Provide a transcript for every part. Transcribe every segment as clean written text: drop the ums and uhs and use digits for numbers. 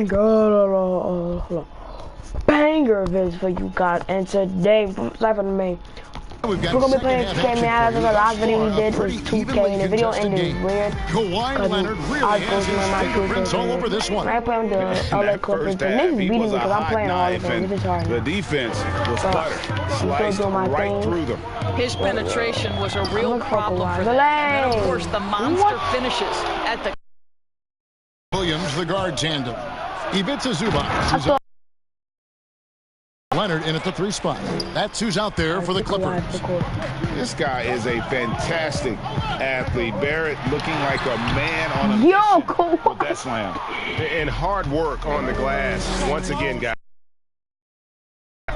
banger, banger vids for you guys. And today, live on the main, we're gonna be playing 2K. Man, the last video we did was 2K, and the video ended weird because I was going to my Twitter all over this one. I playing the LA Clippers, and niggas beating me because I'm playing all of them. This is hard. The defense was butter, sliced right through them. His penetration was a real problem for them. And of course, the monster finishes at the. Williams, the guard tandem. Ivica Zubac. Leonard in at the 3 spot. That's who's out there for the Clippers. This guy is a fantastic athlete. Barrett looking like a man on a mission with that slam. And hard work on the glass. Once again, guys.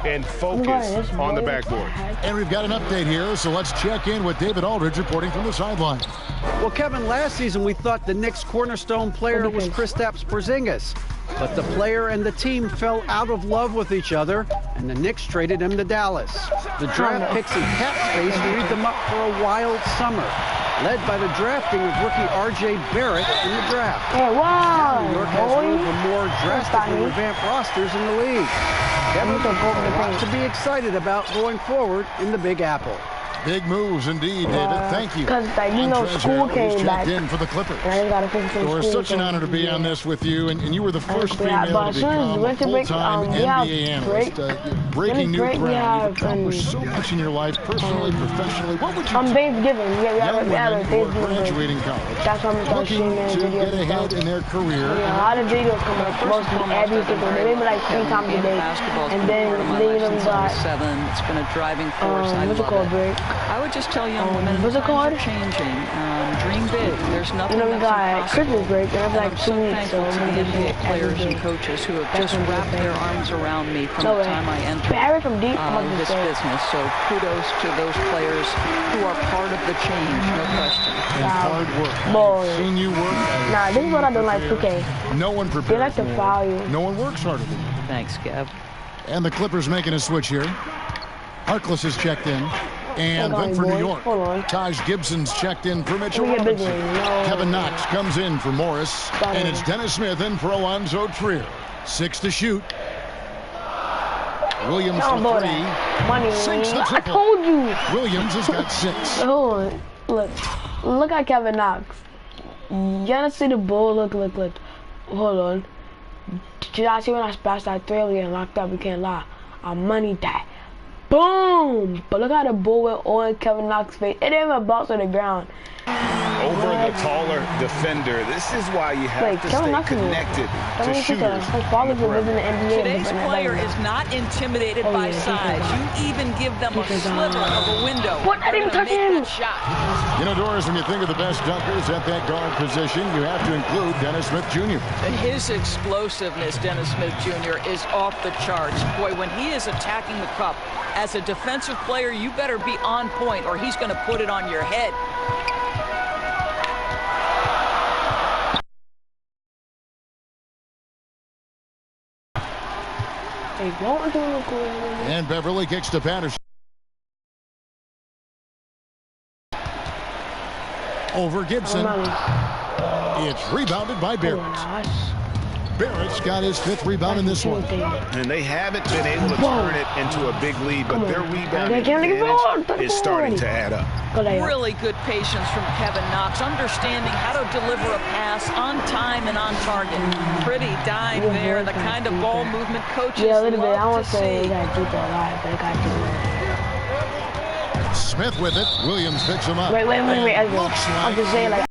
And focus on the backboard. And we've got an update here, so let's check in with David Aldridge reporting from the sideline. Well, Kevin, last season we thought the Knicks' cornerstone player was Kristaps Porzingis. But the player and the team fell out of love with each other, and the Knicks traded him to Dallas. The draft picks and cap space freed them up for a wild summer, led by the drafting of rookie R.J. Barrett in the draft. Now New York has one of the more drastically revamped rosters in the league. Kevin's lots to be excited about going forward in the Big Apple. Big moves indeed, David. Thank you. Because, you know, school came back. In for the Clippers. And I just got to fix some school. It's such an honor to be on this with you, and you were the first female to become a full-time NBA analyst. Breaking new ground. You've accomplished so much in your life, personally, professionally. What would you tell Thanksgiving. young women who are graduating college, that's why I'm looking to get ahead in their career? A lot of videos come up, mostly every single day, maybe like 3 times a day. And then you got it's been a driving force. what's it called, break? I would just tell young women, what's it called? Changing. Dream big. There's nothing. You know, we got Christmas break, and I'm like 2 weeks, so I'm going to the players and coaches who have just wrapped their arms around me from the time I entered this business. So kudos to those players who are part of the change, no question. And hard work. I've seen you work. Nah, this is what I don't like 2K. No one prepares. They like to foul you. No one works harder than you. Thanks, Kev. And the Clippers making a switch here. Harkless is checked in. And then for New York, Taj Gibson's checked in for Mitchell Robinson. Kevin Knox comes in for Morris. And it's Dennis Smith in for Alonzo Trier. 6 to shoot. Williams for 3. Sinks the triple. I told you. Williams has got 6. Hold on. Look at Kevin Knox. You gotta see the ball. Look. Hold on. Did y'all see when I splashed that 3? We getting locked up. We can't lie. I moneyed that. Boom! But look how the ball went on Kevin Knox's face. It didn't even bounce on the ground. Over the taller defender. This is why you have to stay connected to shooters. Today's player is not intimidated by size. You even give them a sliver of a window. What? I didn't touch him. You know, Doris, when you think of the best dunkers at that guard position, you have to include Dennis Smith Jr. His explosiveness, Dennis Smith Jr., is off the charts. Boy, when he is attacking the cup, as a defensive player, you better be on point or he's going to put it on your head. And Beverly kicks to Patterson. Over Gibson. It's rebounded by Barrett. Barrett's got his 5th rebound in this one. And they haven't been able to turn it into a big lead, but their rebounding is starting to add up. Really good patience from Kevin Knox, understanding how to deliver a pass on time and on target. Pretty dive there, the kind of ball movement coaches love to see. Smith with it. Williams picks him up. Wait. I'll just say like.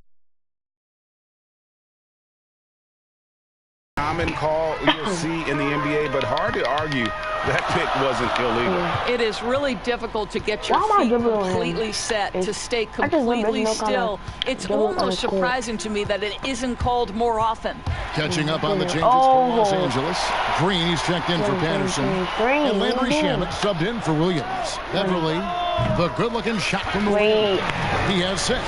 Common call you'll see in the NBA, but hard to argue that pick wasn't illegal. It is really difficult to get your feet completely set, to stay completely still. It's almost surprising to me that it isn't called more often. Catching up on the changes for Los Angeles. Green, he's checked in for Patterson. And Landry Shamet subbed in for Williams. Beverly, the good-looking shot from the wing. He has 6.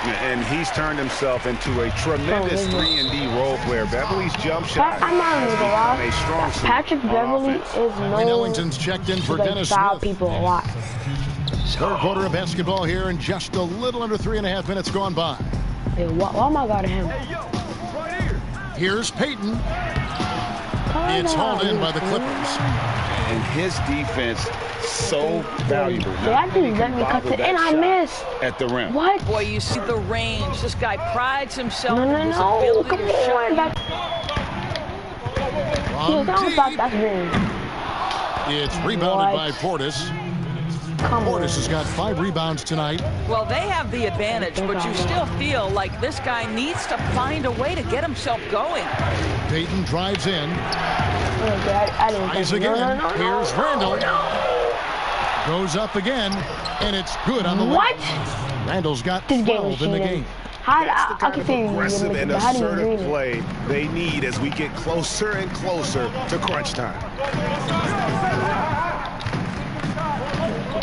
And he's turned himself into a tremendous 3-and-D role player. Beverly's jump shot has become a strong suit. Patrick Beverly is known Ellington's checked in for Dennis Smith. People a lot. 3rd quarter of basketball here, and just a little under 3.5 minutes gone by. Hey, why am I guarding him? Here's Peyton. It's hauled in by the Clippers. And his defense so valuable. They actually let me cut it, and I missed. At the rim. What? Boy, you see the range. This guy prides himself No, in his come ability to on. That's green. It's rebounded by Portis. Portis has got 5 rebounds tonight. Well, they have the advantage, but you still feel like this guy needs to find a way to get himself going. Payton drives in. Tries again. Here's Randall. Goes up again, and it's good on the way. What? Randall's got This 12 in the game. That's the kind of aggressive and assertive play they need as we get closer and closer to crunch time.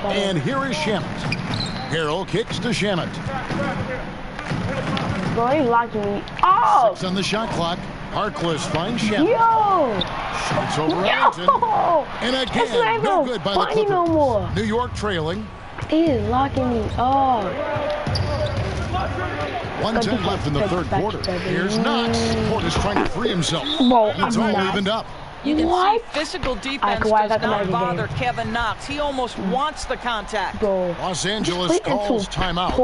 And here is Shamet. Harrell kicks to Shamet. Bro, he's locking me. Oh! 6 on the shot clock. Harkless finds Shamet. Yo! Shoots over Ellington. And again, no good by the Clippers. No more. New York trailing. He is locking me. Oh. 1:10 left in the third quarter. Here's Knox. Portis trying to free himself. Bro, It's all evened up. You can see physical defense does not bother Kevin Knox. He almost wants the contact. Bro. Los Angeles calls timeout.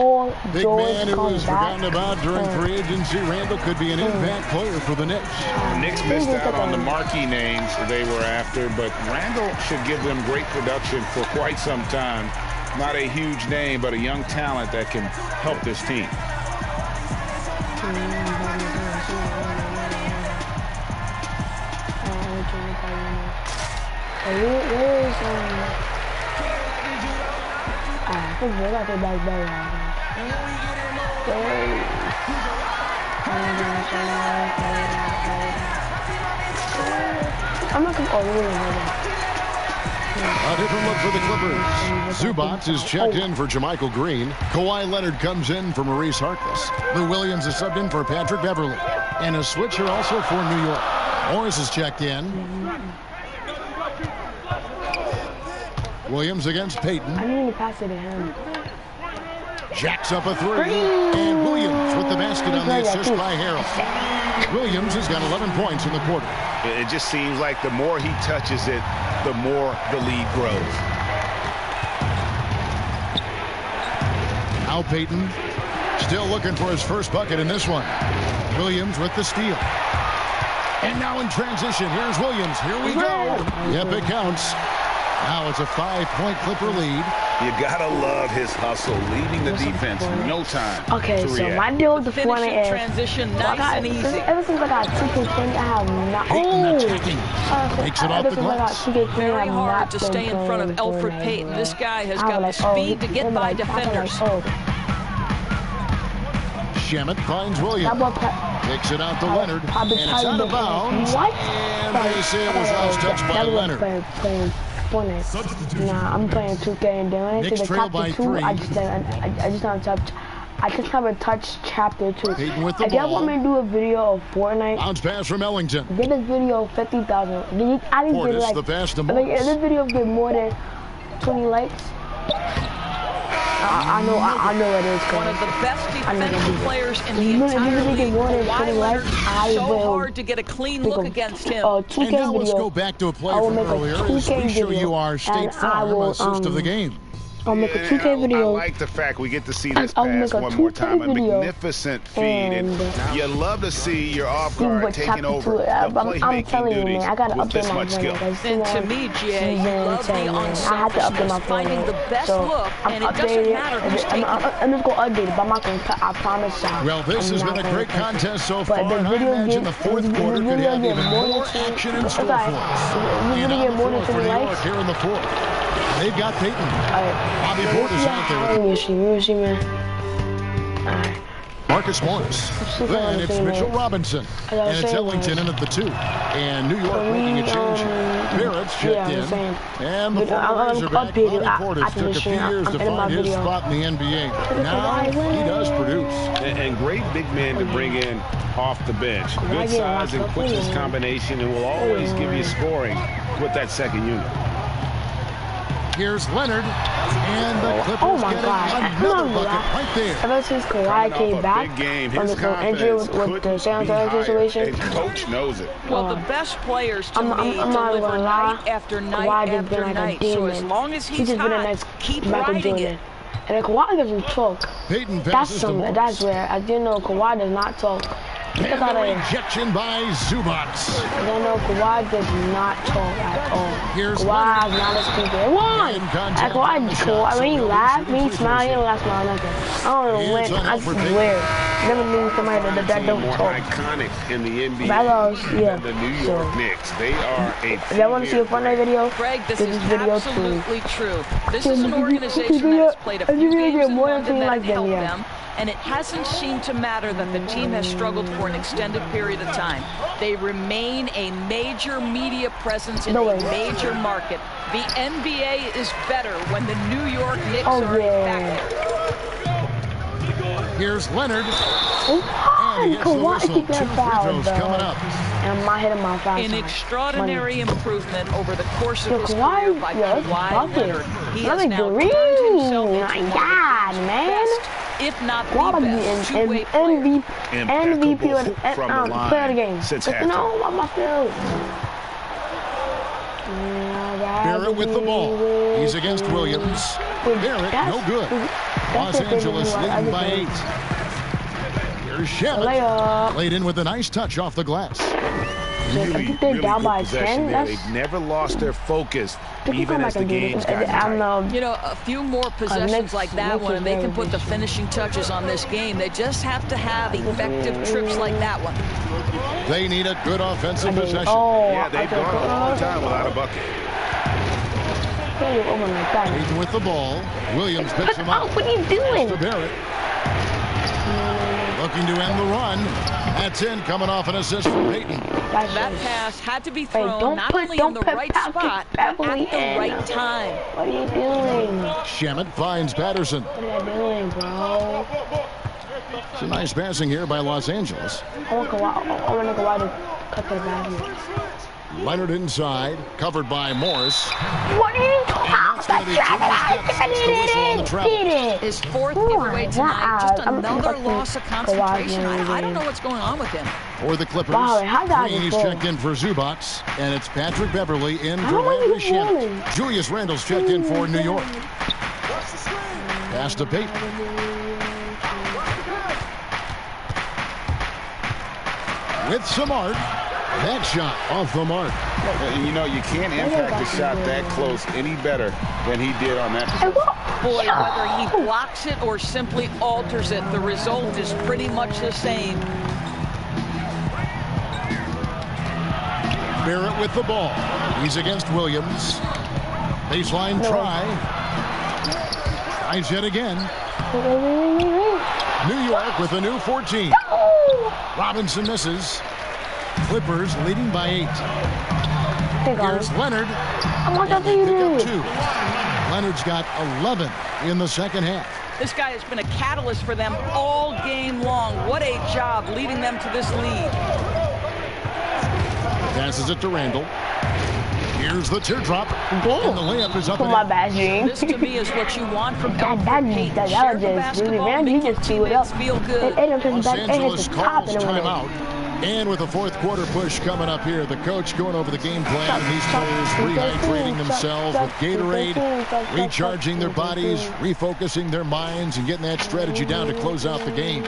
Big man who was forgotten about during free agency. Randall could be an impact player for the Knicks. The Knicks missed out on the marquee names they were after, but Randall should give them great production for quite some time. Not a huge name, but a young talent that can help this team. I'm not gonna A different look for the Clippers. Zubac is checked in for Jermichael Green. Kawhi Leonard comes in for Maurice Harkless. Lou Williams is subbed in for Patrick Beverly. And a switch here also for New York. Morris is checked in. Williams against Payton. I need to pass it to him. Jacks up a 3. And Williams with the basket on the assist by Harrell. Williams has got 11 points in the quarter. It just seems like the more he touches it, the more the lead grows. Now Payton still looking for his first bucket in this one. Williams with the steal. And now in transition, here's Williams. Here we go. Yep, it counts. Now it's a 5-point Clipper lead. You gotta love his hustle, leading the defense in no time. Okay, so my deal with the front is transition nice and easy. Ever since I got 2K20, I have not. Makes it off the glass. Very hard to stay in front of Elfrid Payton. This guy has got the speed to get by defenders. Shamet finds Williams. Kicks it out to Leonard. And it's out of bounds. What? And they say it was touched by Leonard. Nah, I'm playing 2K and then when I see the chapter 2, I just haven't touched chapter 2. If y'all want me to do a video of Fortnite, bounce pass from Ellington. Get this video 50,000. I didn't get like. The pass to if this video get more than 20 likes, I know it is. One of the best defensive players in the entire league. Kawhi Leonard, so hard to get a clean look against him. 2K and now let's video. go back to a play from earlier as we show you our State Farm assist of the game. I'll make a 2K video. I like the fact we get to see this pass one more time. A magnificent feed. And you love to see your off guard taking over. I'm telling you, man, I gotta update my phone. And to me, Jay, you love the unselfishness, finding the best look, and it doesn't matter who's taking it. I'm just gonna update it, but I'm not gonna cut. I promise y'all. Well, this has been a great contest so far, and I imagine the fourth quarter could have even more action in store for us. And on the floor for New York here in the fourth. They've got Payton. Bobby Portis out there. Marcus Morris. Then it's Mitchell Robinson. And it's Ellington in at the 2. And New York making a change here. Barrett's checked in. And the former Razorback Bobby Portis took a few years to find his spot in the NBA. Now he does produce. And great big man to bring in off the bench. Good size and quickness combination, and will always give you scoring with that second unit. Here's Leonard, and the Clippers get another bucket right there. Ever since Kawhi came back from his injury with the San Antonio situation, coach knows it. Well, the best players to me deliver night after night after night. So as long as he's hot, keep riding it. And then Kawhi doesn't talk. That's where I didn't know Kawhi does not talk. And the rejection by Zubac. I don't know, Kawhi does not talk at all. Kawhi is not a speaker. Kawhi, when he laughs, when he smiles, he don't laugh, smile nothing. I don't know when, I swear. Never knew somebody that don't talk. Iconic in the NBA than the New York Knicks. They are a if y'all want to see a Fortnite video, Greg, this is absolutely true. This is an organization that has played a few games in London that helped them. And it hasn't seemed to matter that the team has struggled for an extended period of time. They remain a major media presence in a major market. The NBA is better when the New York Knicks are a factor. Here's Leonard. And Kawhi keep that foul, coming up. And I'm not hitting my foul. An extraordinary improvement over the course of his career by Kawhi Leonard. He has now turned himself into one of the best, if not the best, two-way player. MVP player of the game. No, I'm not feeling. Barrett with the ball. He's against Williams. Barrett, no good. Los Angeles leading by 8. Here's Shemet. Laid in with a nice touch off the glass. Really good possession there. They've never lost their focus, even as the game's gotten tight. You know, a few more possessions like that one, and they can put the finishing touches on this game. They just have to have effective trips like that one. They need a good offensive possession. Yeah, they've gone a long time without a bucket. Payton with the ball. Williams picks him up. What are you doing? Barrett. Looking to end the run. That's in, coming off an assist from Payton. That pass had to be thrown not only in the right spot, but at the right time. What are you doing? Shemet finds Patterson. What are you doing, bro? It's a nice passing here by Los Angeles. I want Kawhi to cut to the basket. Leonard inside, covered by Morris. What are you talking about? His fourth giveaway tonight, just another loss of concentration. I don't know what's going on with him. For the Clippers, Green's checked in for Zubac, and it's Patrick Beverly in for Landry Shemet. Julius Randle's checked in for New York. Pass to Payton. With some art. That shot off the mark. You know, you can't impact a shot that close any better than he did on that. Boy, whether he blocks it or simply alters it, the result is pretty much the same. Barrett with the ball. He's against Williams. Baseline try. Tries yet again. New York with a new 14. Robinson misses. Clippers leading by 8. Here's Leonard. Leonard's got 11 in the second half. This guy has been a catalyst for them all game long. What a job leading them to this lead. Passes it to Randle. Here's the teardrop. And the layup is up and in. This to me is what you want from Payton. Share the basketball, make your teammates feel good. Los Angeles calls timeout. And with the fourth quarter push coming up here, the coach going over the game plan, and these players rehydrating themselves with Gatorade, recharging their bodies, refocusing their minds, and getting that strategy down to close out the game.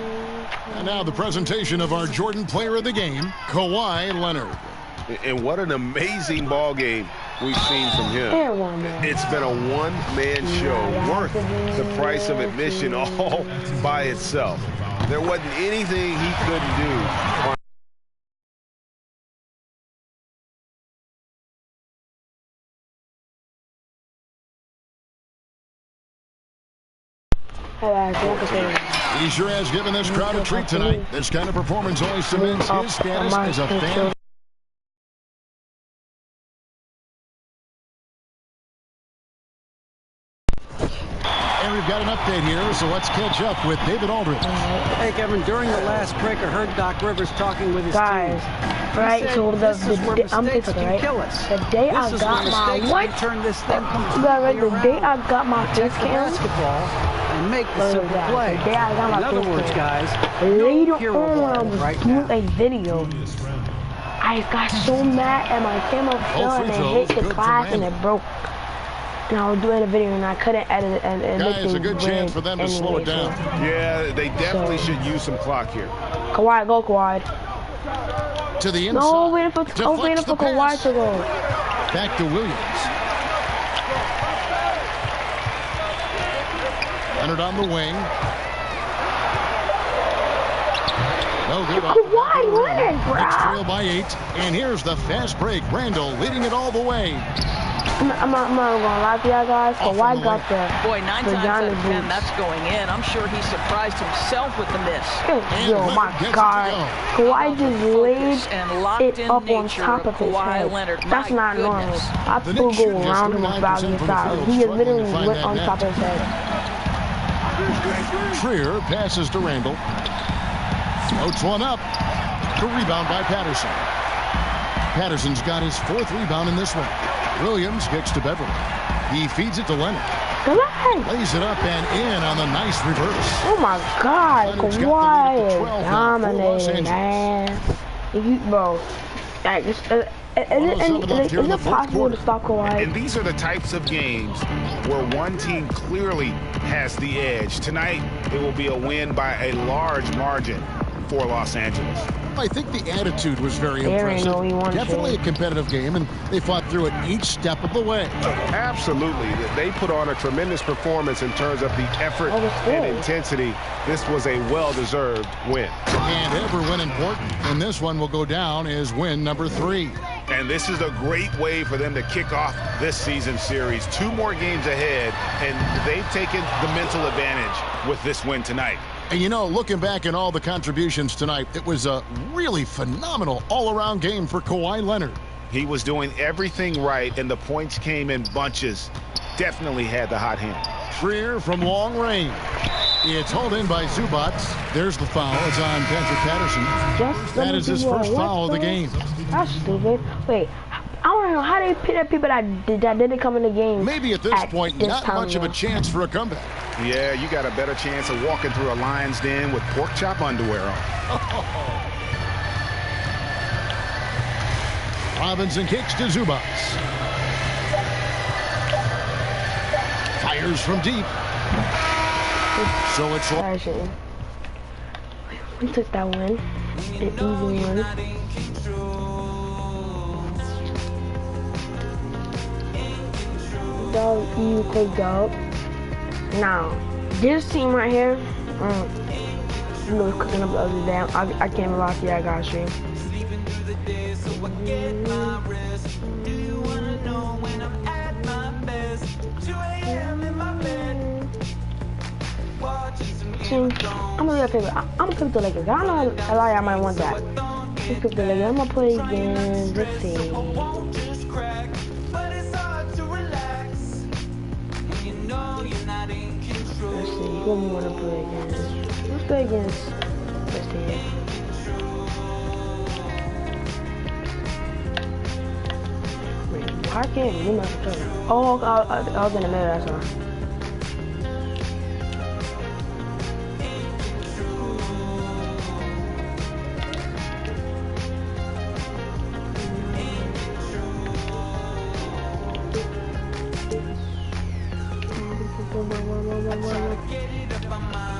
And now the presentation of our Jordan Player of the Game, Kawhi Leonard. And what an amazing ball game we've seen from him. It's been a one-man show worth the price of admission all by itself. There wasn't anything he couldn't do. He sure has given this crowd a treat tonight. This kind of performance only cements his status as a fan. And we've got an update here, so let's catch up with David Aldridge. Hey, Kevin, during the last break, I heard Doc Rivers talking with his team. Right, so I'm mistakes thinking, can right? kill us. The day I This is got where my mistakes what? can turn this thing Right, the day I got my protect fifth the cam. basketball and make the simple The play. day I got my In other fifth words, cam. guys, Later hero on, I ball was right doing now. a video. I got so mad and my camera fell and it hit the glass and it broke. And I was doing a video and I couldn't edit it and Guys, a good chance for them to slow it down. Yeah, they definitely should use some clock here. Kawhi, go Kawhi. To the inside. No, waiting for Kawhi to go. Back to Williams. Leonard on the wing. No good. Kawhi Leonard, bro. Knicks trail by 8. And here's the fast break. Randall leading it all the way. I'm not gonna lie to y'all guys. Kawhi got the Boy, 9 times out of 10, that's going in. I'm sure he surprised himself with the miss. Yo, my God. Kawhi just laid it up on top of his head. That's not normal. I still go around him about his style. He literally went on top of his head. Trier passes to Randall. Floats one up. The rebound by Patterson. Patterson's got his 4th rebound in this one. Williams kicks to Beverly. He feeds it to Leonard. Lays it up and in on the nice reverse. Oh my God, Kawhi is dominating, man. Bro, is it possible to stop Kawhi? And these are the types of games where one team clearly has the edge. Tonight, it will be a win by a large margin for Los Angeles. I think the attitude was very impressive. Definitely a competitive game, and they fought through it each step of the way. Absolutely. They put on a tremendous performance in terms of the effort and intensity. This was a well-deserved win. And every win important, and this one will go down as win number 3. And this is a great way for them to kick off this season series. 2 more games ahead, and they've taken the mental advantage with this win tonight. And you know, looking back at all the contributions tonight, it was a really phenomenal all-around game for Kawhi Leonard. He was doing everything right, and the points came in bunches. Definitely had the hot hand. Trier from long range. It's hauled in by Zubac. There's the foul. It's on Patrick Patterson. That is his first foul of the game. That's stupid. Wait, I don't know how they pick up people that didn't come in the game. Maybe at this point, not much of a chance for a comeback. Yeah, you got a better chance of walking through a lion's den with pork chop underwear on. Robinson kicks to Zubac. Fires from deep. So it's... We took that one. An easy one. Dog, you quick dog. Now, this team right here, you know, cooking up the other day. I can't even lie to you, I got stream. I'm gonna pick the Lakers. I know a lot of y'all might want that. Let's pick the Lakers. I'm gonna play against, let's see. Let's see, who we want to play against? Let's play against, let's see. Wait, I can't remember my controller. Oh, I was in the middle, that's all.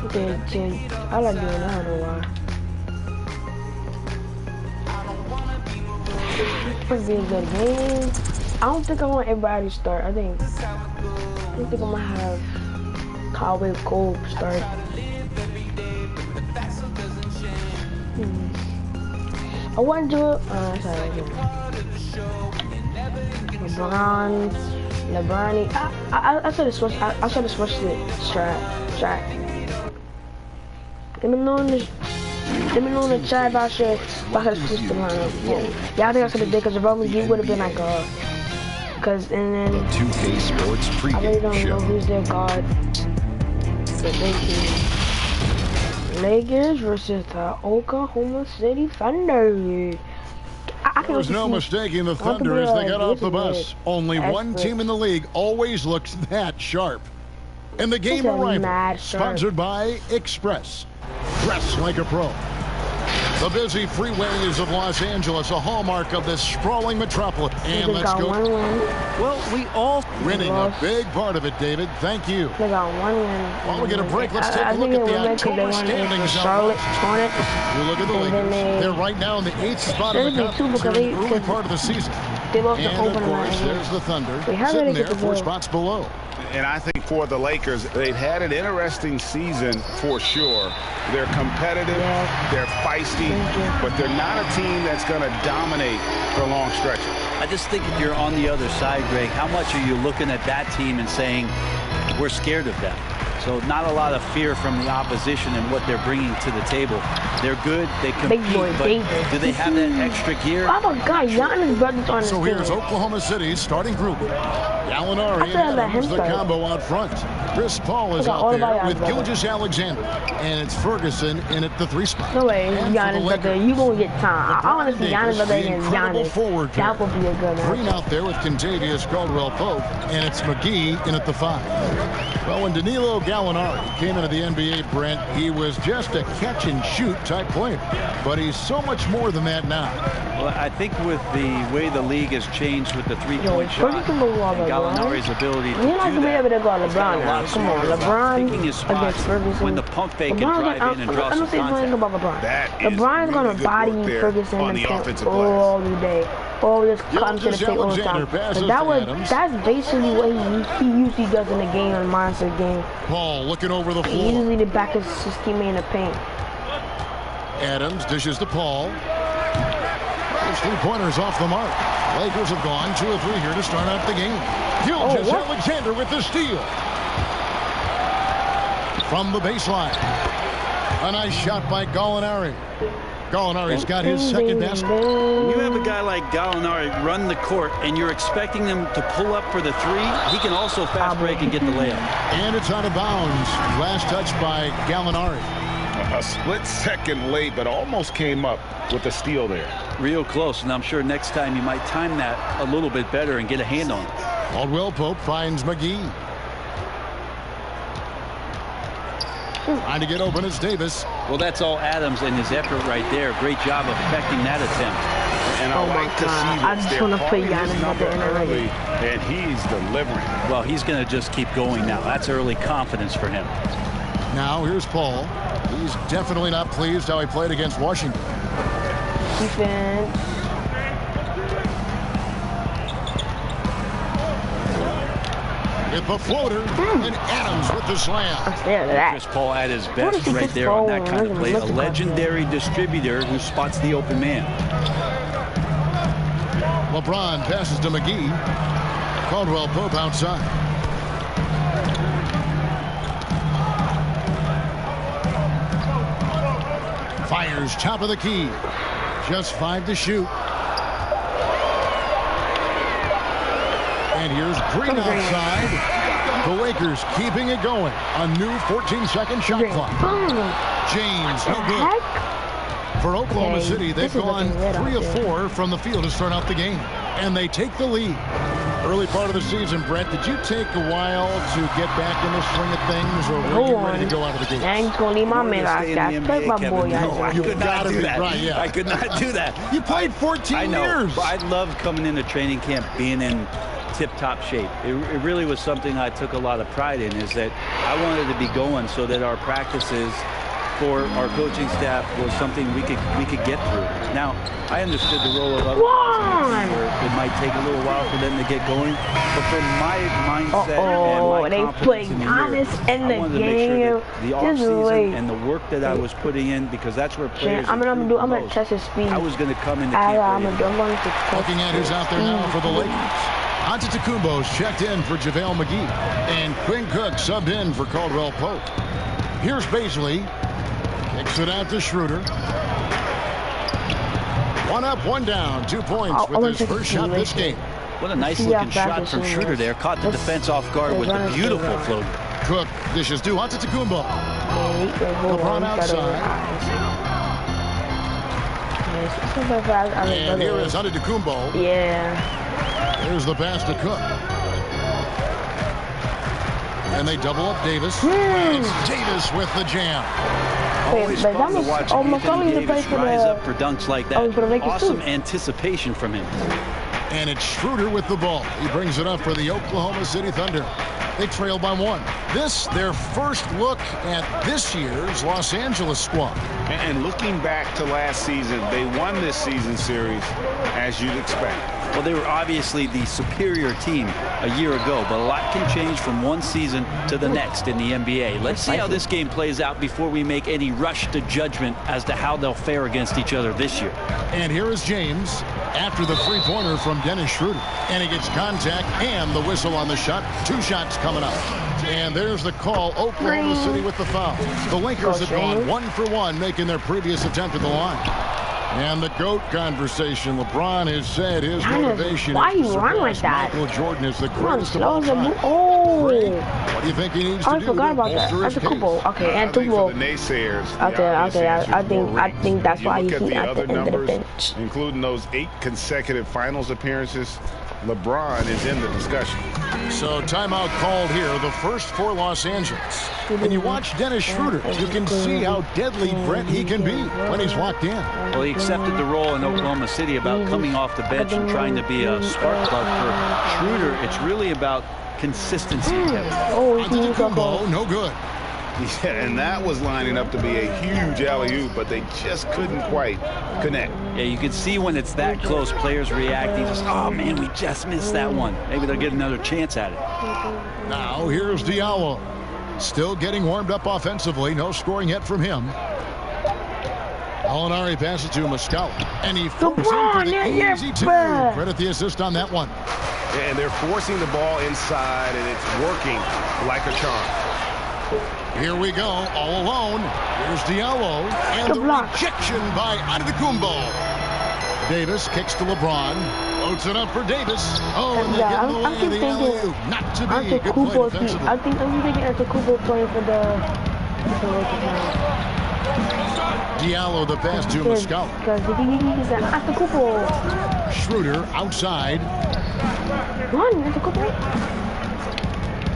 Okay, I like doing that, I don't know why. It's gonna be a good game. I don't think I want everybody to start. I think I'm gonna have Cowboy Cole start. I want to do it. LeBron. I should have switched. I should have switched it. Strat. Let me know in the chat if I should switch the lineup. Yeah, I think I should have did because the Roman G would have been like because and then 2K Sports pregame I really don't know who's their guard. But they can. Lakers versus the Oklahoma City Thunder. There was no mistaking the Thunder as they got off the bus. Only one team in the league always looks that sharp. And the game arrival, sponsored by Express. Dress like a pro. The busy freeways of Los Angeles, a hallmark of this sprawling metropolis. And let's go. Well, we all winning a big part of it, David. Thank you. They got 1 win. While we get a break, let's take a look at the October standings. Charlotte, Hornets. We look at the Lakers. They're right now in the 8th spot of the conference in the early part of the season. And of course, there's the Thunder sitting there 4 spots below. And I think for the Lakers, they've had an interesting season for sure. They're competitive, they're feisty, but they're not a team that's going to dominate for long stretches. I just think if you're on the other side, Greg, how much are you looking at that team and saying, we're scared of them? So not a lot of fear from the opposition and what they're bringing to the table. They're good, they compete, but do they have that extra gear? Oh my God, Giannis brothers on the So here's Oklahoma City's starting group. Gallinari and Adams, the combo out front. Chris Paul is out there with Gilgeous-Alexander. And it's Ferguson in at the 3 spot. No way, Giannis brother, you gonna get time. I want to see Giannis brother against Giannis. That would be a good one. Green out there with Contavious Caldwell-Pope. And it's McGee in at the 5. Well, when Danilo Gallinari came into the NBA, Brent, he was just a catch-and-shoot type player. But he's so much more than that now. Well, I think with the way the league has changed with the three-point shot and Gallinari's ability to do you're not going to be able to go LeBron now. Come on, LeBron against Ferguson. When the pump fake can drive in and draw some contact. About LeBron's going to body Ferguson and all the day. Or just come to the paint all the time. That's basically what he usually does in the game, on monster game. Paul looking over the floor. Usually the back is just teammate in the paint. Adams dishes to Paul. Those 3-pointers off the mark. Lakers have gone 2 of 3 here to start out the game. Gilgeous-Alexander with the steal. From the baseline. A nice shot by Gallinari. Gallinari's got his second basket. When you have a guy like Gallinari run the court and you're expecting him to pull up for the 3, he can also fast break and get the layup. And it's out of bounds. Last touch by Gallinari. A split second late, but almost came up with a steal there. Real close, and I'm sure next time you might time that a little bit better and get a hand on it. Caldwell-Pope finds McGee. Trying to get open is Davis. Well, that's all Adams and his effort right there. Great job of affecting that attempt. And I like to see I just want to put Giannis number in already. And he's delivering. Well, he's going to just keep going now. That's early confidence for him. Now here's Paul. He's definitely not pleased how he played against Washington. Defense. With the floater, and Adams with the slam. Chris Paul at his best right there on that kind of play. A legendary distributor who spots the open man. LeBron passes to McGee. Caldwell-Pope outside. Fires top of the key. Just 5 to shoot. And here's Green outside. The Lakers keeping it going. A new 14-second shot clock. James, no good. For Oklahoma City, they've gone 3 of 4 from the field to start out the game. And they take the lead. Early part of the season, Brett, did you take a while to get back in the swing of things, or were you ready to go out of the gate? I ain't going to need my man like that. Take my boy out. I could not do that. Right, yeah. I could not do that. You played 14 years. I loved coming into training camp being in tip-top shape. It really was something I took a lot of pride in, is that I wanted to be going so that our practices for our coaching staff was something we could get through. Now, I understood the role of other guys where it might take a little while for them to get going, but for my mindset and my confidence in the year, I wanted to make sure that the off-season and the work that I was putting in, because that's where players I'm gonna test his speed. I was going to come in the camp ready. Looking at who's out there now for the Lakers. Antetokounmpo's checked in for JaVale McGee, and Quinn Cook subbed in for Caldwell-Pope. Here's Baisley. Kicks it out to Schroeder. 1 up, 1 down. 2 points with his first shot this game. What a nice looking shot from Schroeder there. Caught the defense off guard with a beautiful floater. Cook dishes to Antetokounmpo. LeBron outside. And here is Antetokounmpo. Yeah. Here's the pass to Cook. And they double up Davis. It's Davis with the jam. Always fun to watch Anthony Davis rise up for dunks like that. Awesome anticipation from him. And it's Schroeder with the ball. He brings it up for the Oklahoma City Thunder. They trail by 1. This, their first look at this year's Los Angeles squad. And looking back to last season, they won this season series, as you'd expect. Well, they were obviously the superior team a year ago, but a lot can change from one season to the next in the NBA. Let's see how this game plays out before we make any rush to judgment as to how they'll fare against each other this year. And here is James after the three-pointer from Dennis Schroeder. And he gets contact and the whistle on the shot. 2 shots coming up. And there's the call. Oklahoma City with the foul. The Lakers have gone 1 for 1, making their previous attempt at the line. And the GOAT conversation. LeBron has said his motivation why is you run like that? Michael Jordan is the greatest of all Oh. time. What do you think he needs to do? I forgot about that. That's a couple. Okay, and For the naysayers. I think that's why he's at the at other the end of the numbers, bench. including those 8 consecutive finals appearances. LeBron is in the discussion. So timeout called here, the first for Los Angeles. And you watch Dennis Schroeder, you can see how deadly Brett he can be when he's locked in. Well, he accepted the role in Oklahoma City about coming off the bench and trying to be a spark plug for Schroeder. It's really about consistency. Antetokounmpo, no good. Yeah, and that was lining up to be a huge alley-oop, but they just couldn't quite connect. Yeah, you can see when it's that close, players reacting. Just, oh man, we just missed that one. Maybe they'll get another chance at it. Now here's Diallo. Still getting warmed up offensively. No scoring yet from him. Alinari passes to Muscala. And he throws in for the easy 2. Credit the assist on that one. And they're forcing the ball inside, and it's working like a charm. Here we go, all alone. Here's Diallo, and the rejection by Antetokounmpo. Davis kicks to LeBron. Loads it up for Davis. Oh, and they get in the way of the alley-oop. Not to be. Good play defensively. I'm thinking Antetokounmpo playing for the Diallo the pass to Muscala. Because he's an Antetokounmpo. Schroeder outside. Run, Antetokounmpo.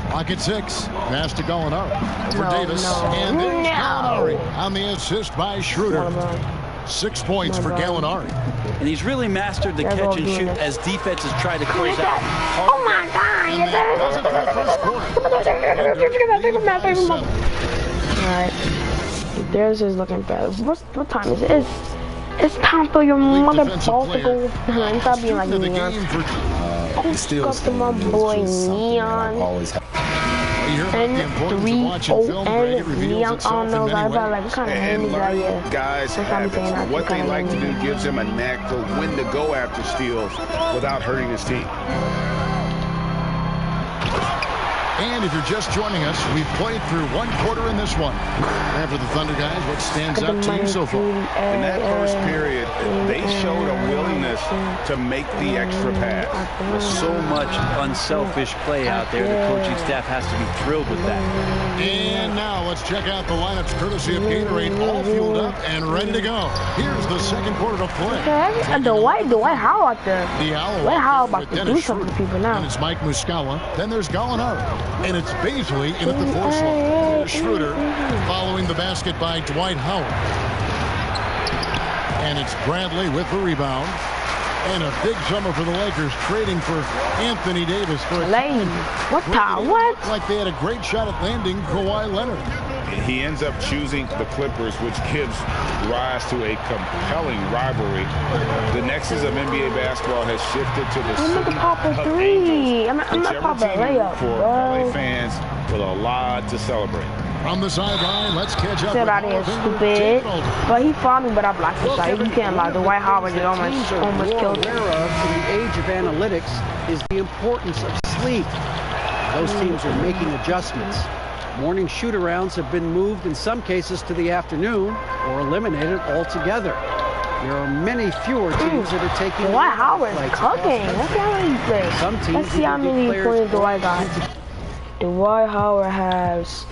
Clock at 6. Pass to Gallinari for Davis. And there's Gallinari on the assist by Schroeder. 6 points for Gallinari. And he's really mastered the catch and shoot as defenses try to close out. Oh my God! Alright. Theirs is looking better. What time is it? It's time for your mother ball to go. Stop being like Neon. Still to my boy Neon. N-3-O-N, Neon, I don't know, like what kind of name is that? Yeah. Guys have it. What they like to do gives him a knack for when to go after steals without hurting his team. And if you're just joining us, we've played through 1 quarter in this one. And for the Thunder guys, what stands out to you so far? In that first period, they showed a willingness to make the extra pass. There's so much unselfish play out there. The coaching staff has to be thrilled with that. And now let's check out the lineups courtesy of Gatorade, all fueled up and ready to go. Here's the second quarter of play. Dwight Howard out there. Dwight Howard about to do something to people now. And it's Mike Muscala. Then there's Gallinari. And it's Baisley in at the 4 slot. Schroeder following the basket by Dwight Howard. And it's Bradley with the rebound. And a big summer for the Lakers, trading for Anthony Davis. For What? Like they had a great shot at landing Kawhi Leonard. He ends up choosing the Clippers, which gives rise to a compelling rivalry. The nexus of NBA basketball has shifted to the city of Angels. I'm not popping a layup, for LA fans with a lot to celebrate. From the sideline, let's catch up. Sit out here, stupid. But he fought me, but I blocked his shot. You can't lie. The Dwight Howard is almost killed him. Aware of in the age of analytics is the importance of sleep. Those teams are making adjustments. Morning shoot-arounds have been moved in some cases to the afternoon or eliminated altogether. There are many fewer teams that are taking. Dwight Howard is cooking. Let's see how many plays. Some teams. Let's see how many points Dwight got. Dwight Howard has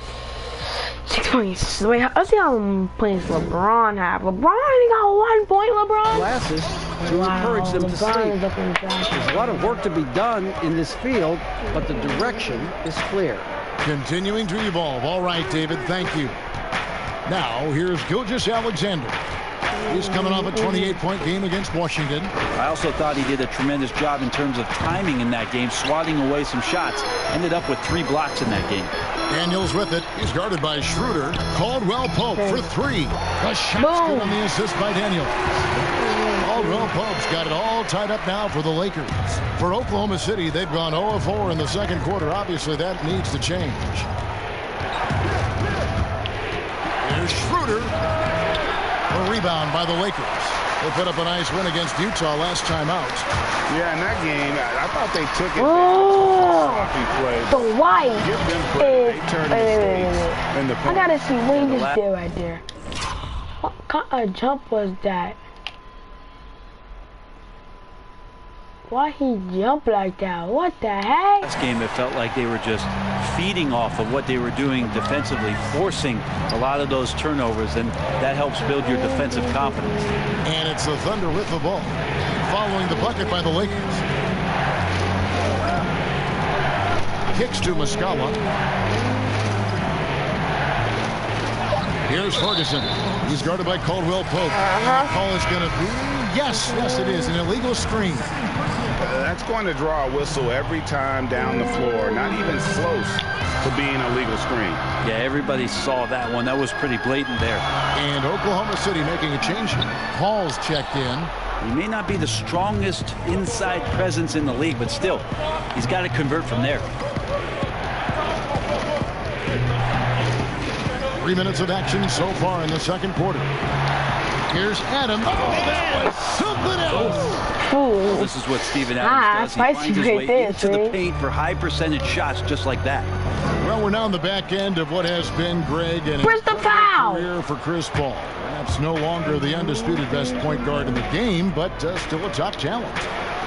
6 points. Wait, let's see how many points LeBron have. LeBron only got 1 point, LeBron? Glasses to encourage them to sleep. There's a lot of work to be done in this field, but the direction is clear. Continuing to evolve. All right, David, thank you. Now, here's Gilgeous-Alexander. He's coming off a 28-point game against Washington. I also thought he did a tremendous job in terms of timing in that game, swatting away some shots. Ended up with 3 blocks in that game. Daniels with it. He's guarded by Schroeder. Caldwell Pope for 3. A shot's good on the assist by Daniels. Caldwell Pope's got it all tied up now for the Lakers. For Oklahoma City, they've gone 0-4 in the second quarter. Obviously, that needs to change. Here's Schroeder. A rebound by the Lakers. They put up a nice win against Utah last time out. Yeah, in that game, I thought they took it. Sloppy play. So why Give them credit. They turned the I gotta see what he just did right there. What kind of jump was that? Why he jumped like that? What the heck? Last game, it felt like they were just feeding off of what they were doing defensively, forcing a lot of those turnovers, and that helps build your defensive confidence. And it's the Thunder with the ball, following the bucket by the Lakers. Kicks to Muscala. Here's Ferguson. He's guarded by Caldwell Pope. Call is going to be, yes, it is, an illegal screen. That's going to draw a whistle every time down the floor. Not even close to being a legal screen. Yeah, everybody saw that one. That was pretty blatant there. And Oklahoma City making a change here. Paul's checked in. He may not be the strongest inside presence in the league, but still, he's got to convert from there. 3 minutes of action so far in the second quarter. Here's Adam. Oh, that was something else. Ooh. This is what Steven Adams does. He finds his way into the paint for high percentage shots just like that. Well, we're now on the back end of what has been, Greg, an where's the foul? Career for Chris Paul. Perhaps no longer the undisputed best point guard in the game, but still a top talent.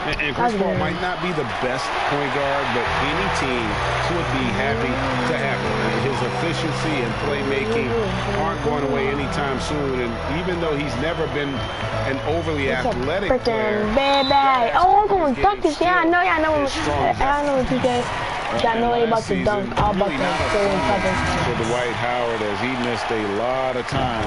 And Chris Paul might not be the best point guard, but any team would be happy to have him. His efficiency and playmaking aren't going away anytime soon. And even though he's never been an overly athletic player, baby. Oh, I'm going to dunk this. Yeah, I know. I know what you did. I know about to dunk. I'll about to go in cover. For Dwight Howard, as he missed a lot of time,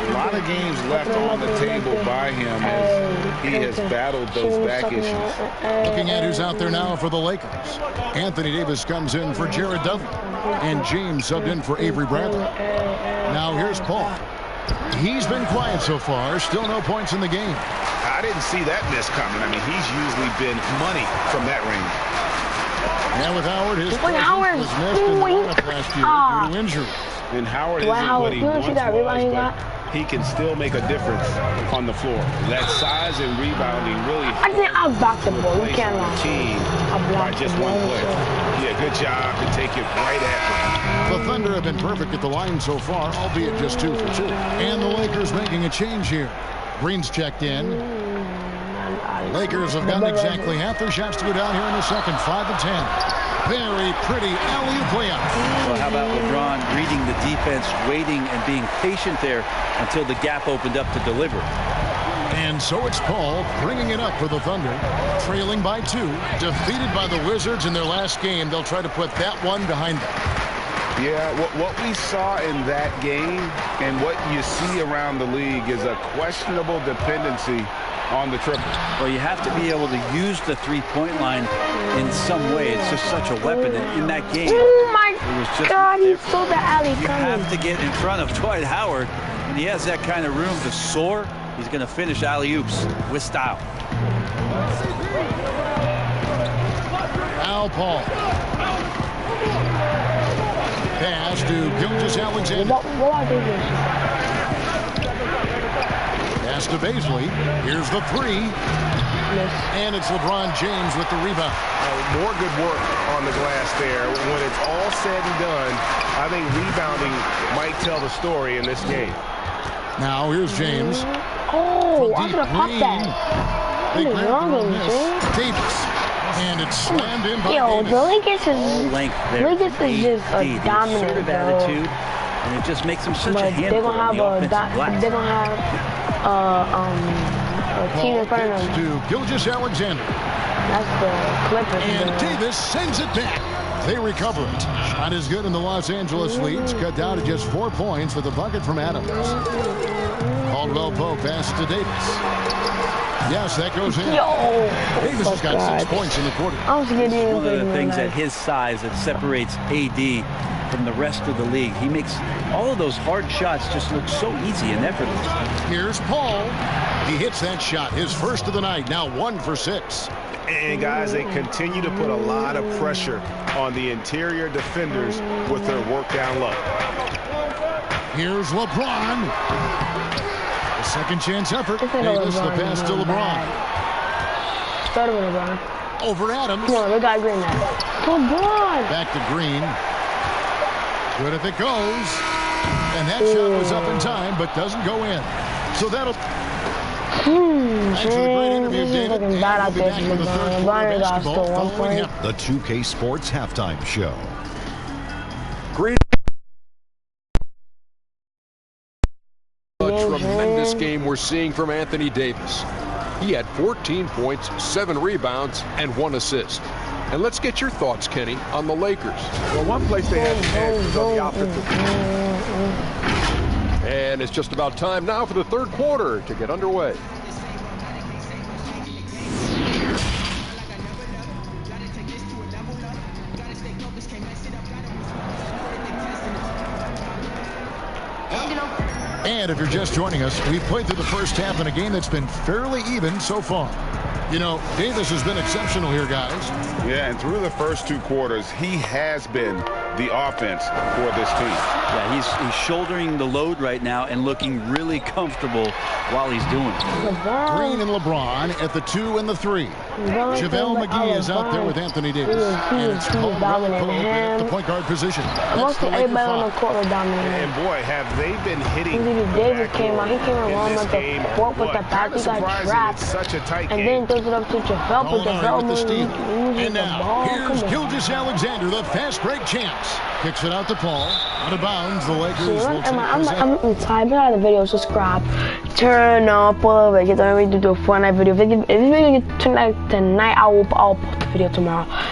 a lot of games left on the table by him as he has battled those back issues. Looking at who's out there now for the Lakers. Anthony Davis comes in for Jared Dudley, and James subbed in for Avery Bradley. Now here's Paul. He's been quiet so far. Still no points in the game. I didn't see that miss coming. I mean, he's usually been money from that range. And with Howard, his presence was missed in the lineup last year due to injury. And Howard isn't what he once was, but he can still make a difference on the floor. That size and rebounding really I think I'll block the ball. You can't team by just one player. Yeah, good job to take it right at them. The Thunder have been perfect at the line so far, albeit just 2 for 2. And the Lakers making a change here. Green's checked in. Lakers have gotten exactly half their shots to go down here in the second, 5 of 10. Very pretty alley-oop layup. Well, how about LeBron reading the defense, waiting and being patient there until the gap opened up to deliver. And so it's Paul bringing it up for the Thunder, trailing by 2, defeated by the Wizards in their last game. They'll try to put that one behind them. Yeah, what we saw in that game and what you see around the league is a questionable dependency on the triple. Well, you have to be able to use the three-point line in some way. It's just such a weapon. And in that game, oh my God, he saw the alley coming. You have to get in front of Dwight Howard, and he has that kind of room to soar. He's going to finish alley-oops with style. Al Paul. Pass to Gilgeous-Alexander. Pass to Baisley. Here's the 3. And it's LeBron James with the rebound. More good work on the glass there. When it's all said and done, I think rebounding might tell the story in this game. Now here's James. Oh, I could have caught that. Big man, Davis. And it's slammed in by Yo, Davis. the Lakers is just a dominant attitude. And it just makes them such a But handful they're on the offensive glass. they're gonna have a team in front of them. To Gilgeous Alexander. That's the Clippers. And Davis sends it back. They recover it. Shot is good, and the Los Angeles leads cut down to just 4 points with a bucket from Adams. Caldwell Pope pass to Davis. Yes, that goes in. Davis has got 6 points in the quarter. It's one of the things at his size that separates AD from the rest of the league. He makes all of those hard shots just look so easy and effortless. Here's Paul. He hits that shot, his first of the night, now 1 for 6. And guys, they continue to put a lot of pressure on the interior defenders with their work down low. Here's LeBron. A second chance effort. Davis, the pass to LeBron. Start with LeBron. Over Adams. Come on, we got Green now. LeBron. Back to Green. Good if it goes. And that shot was up in time, but doesn't go in. So that'll... Thanks for the great interview, David. And we'll be back for the third quarter of basketball following him. The 2K Sports Halftime Show. Green. A tremendous game we're seeing from Anthony Davis. He had 14 points, 7 rebounds, and 1 assist. And let's get your thoughts, Kenny, on the Lakers. Well, one place they had an edge was on the offensive end. And it's just about time now for the third quarter to get underway. And if you're just joining us, we've played through the first half in a game that's been fairly even so far. You know, Davis has been exceptional here, guys. Yeah, and through the first 2 quarters, he has been the offense for this team. Yeah, he's shouldering the load right now and looking really comfortable while he's doing it. Green and LeBron at the 2 and the 3. JaVale McGee is out there with Anthony Davis. And it's Caldwell Pope at the point guard position. Most of everybody on the court was dominating. And boy, have they been hitting. Davis came out. He came around with the court with the back. He got trapped. Such a tight and game. then throws it up to JaVale. But JaVale with the steal. And the now, ball. here's Gilgeous Alexander, the fast break champs. Kicks it out to Paul. Out of bounds, the Lakers will take I'm typing out the video. Subscribe. Turn up all of it. Get ready to do a Fortnite video. If you get tonight, I will post the video tomorrow.